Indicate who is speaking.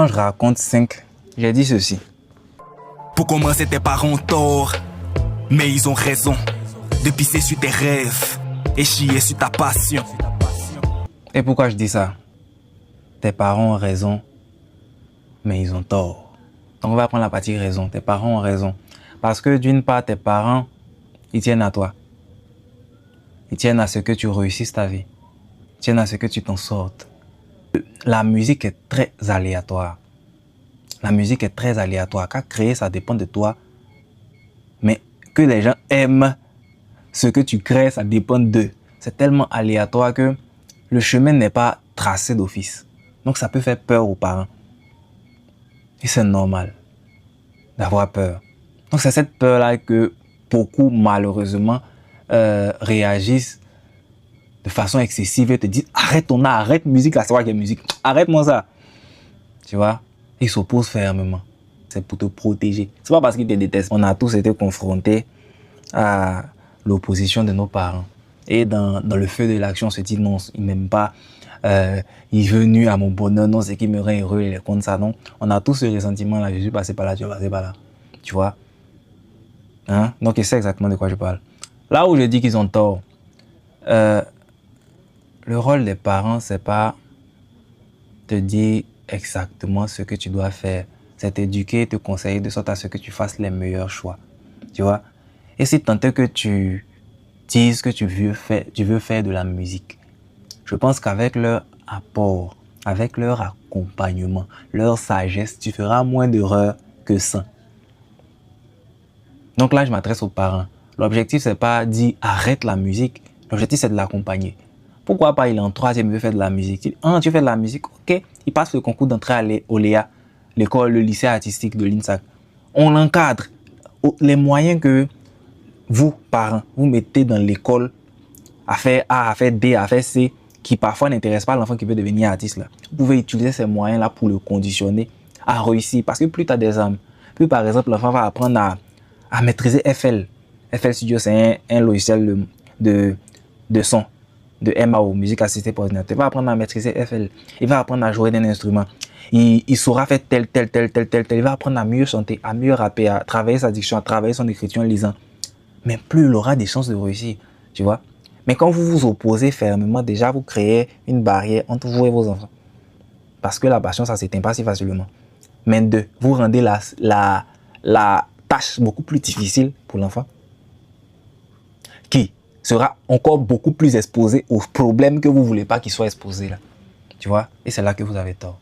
Speaker 1: Quand je raconte 5, j'ai dit ceci.
Speaker 2: Pour commencer, tes parents ont tort, mais ils ont raison de pisser sur tes rêves et chier sur ta passion.
Speaker 1: Et pourquoi je dis ça? Tes parents ont raison, mais ils ont tort. Donc on va prendre la partie raison. Tes parents ont raison. Parce que d'une part, tes parents, ils tiennent à toi. Ils tiennent à ce que tu réussisses ta vie. Ils tiennent à ce que tu t'en sortes. La musique est très aléatoire. La musique est très aléatoire. Car créer, ça dépend de toi. Mais que les gens aiment ce que tu crées, ça dépend d'eux. C'est tellement aléatoire que le chemin n'est pas tracé d'office. Donc ça peut faire peur aux parents. Et c'est normal d'avoir peur. Donc c'est cette peur-là que beaucoup, malheureusement, réagissent de façon excessive et te disent arrête ton art, arrête musique, là, c'est quoi qu'il y a musique, arrête-moi ça. Tu vois, ils s'opposent fermement. C'est pour te protéger. C'est pas parce qu'ils te détestent. On a tous été confrontés à l'opposition de nos parents. Et dans le feu de l'action, on se dit non, il m'aime pas, il est venu à mon bonheur, non, c'est qu'il me rend heureux, il est contre ça, non. On a tous ce ressentiment-là, je suis passé par là, tu es passé par là. Tu vois, hein? Donc, c'est exactement de quoi je parle. Là où je dis qu'ils ont tort, le rôle des parents, c'est pas te dire exactement ce que tu dois faire. C'est t'éduquer, te conseiller de sorte à ce que tu fasses les meilleurs choix. Tu vois? Et si tant est que tu dises que tu veux faire de la musique, je pense qu'avec leur apport, avec leur accompagnement, leur sagesse, tu feras moins d'erreurs que sans. Donc là, je m'adresse aux parents. L'objectif, c'est pas dire arrête la musique. L'objectif, c'est de l'accompagner. Pourquoi pas, il est en 3e, il veut faire de la musique. Il dit, ah, tu fais de la musique, ok. Il passe le concours d'entrée à l'OLEA, l'école, le lycée artistique de l'INSAC. On l'encadre. Les moyens que vous, parents, vous mettez dans l'école à faire A, à faire B, à faire C, qui parfois n'intéressent pas l'enfant qui veut devenir artiste, là. Vous pouvez utiliser ces moyens-là pour le conditionner à réussir. Parce que plus tu as des âmes, plus par exemple, l'enfant va apprendre à maîtriser FL. FL Studio, c'est un logiciel de son, de MAO, musique assistée par ordinateur. Il va apprendre à maîtriser FL. Il va apprendre à jouer d'un instrument. Il saura faire tel. Il va apprendre à mieux chanter, à mieux rapper, à travailler sa diction, à travailler son écriture en lisant. Mais plus il aura des chances de réussir, tu vois. Mais quand vous vous opposez fermement, déjà vous créez une barrière entre vous et vos enfants. Parce que la passion, ça ne s'éteint pas si facilement. Mais deux, vous rendez la tâche beaucoup plus difficile pour l'enfant, qui sera encore beaucoup plus exposé aux problèmes que vous ne voulez pas qu'il soit exposé là. Tu vois? Et c'est là que vous avez tort.